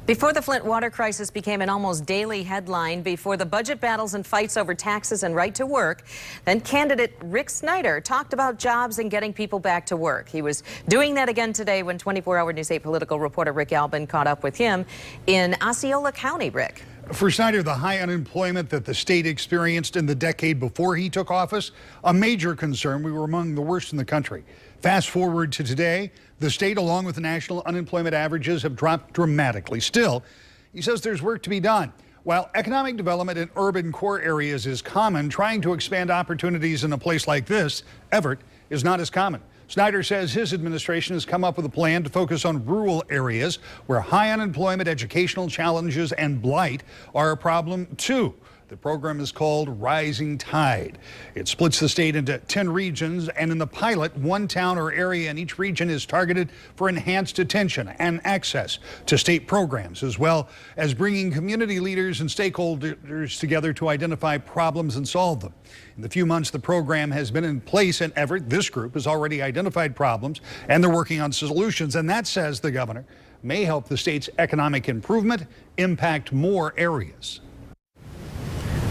Before the Flint water crisis became an almost daily headline, before the budget battles and fights over taxes and right to work, then candidate Rick Snyder talked about jobs and getting people back to work. He was doing that again today when 24-hour News 8 political reporter Rick Albin caught up with him in Osceola County. Rick. For Snyder, the high unemployment that the state experienced in the decade before he took office, a major concern. We were among the worst in the country. Fast forward to today, the state, along with the national unemployment averages, have dropped dramatically. Still, he says there's work to be done. While economic development in urban core areas is common, trying to expand opportunities in a place like this, Evart, is not as common. Snyder says his administration has come up with a plan to focus on rural areas where high unemployment, educational challenges, and blight are a problem too. The program is called Rising Tide. It splits the state into 10 regions, and in the pilot, one town or area in each region is targeted for enhanced attention and access to state programs, as well as bringing community leaders and stakeholders together to identify problems and solve them. In the few months the program has been in place in Evart, this group has already identified problems, and they're working on solutions, and that, says the governor, may help the state's economic improvement impact more areas.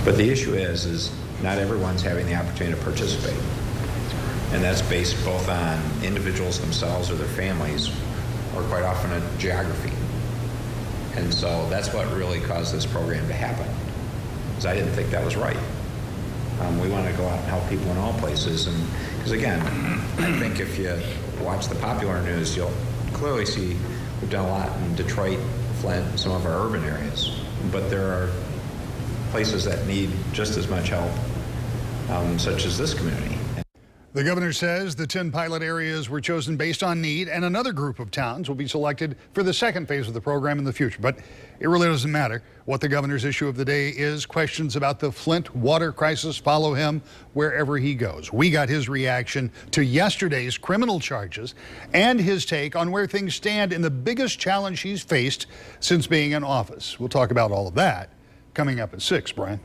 But the issue is not everyone's having the opportunity to participate. And that's based both on individuals themselves or their families, or quite often on geography. And so that's what really caused this program to happen, because I didn't think that was right. We want to go out and help people in all places. And because again, I think if you watch the popular news, you'll clearly see we've done a lot in Detroit, Flint, some of our urban areas. But there are places that need just as much help, such as this community. The governor says the 10 pilot areas were chosen based on need, and another group of towns will be selected for the second phase of the program in the future. But it really doesn't matter what the governor's issue of the day is. Questions about the Flint water crisis follow him wherever he goes. We got his reaction to yesterday's criminal charges and his take on where things stand in the biggest challenge he's faced since being in office. We'll talk about all of that coming up at 6, Brian.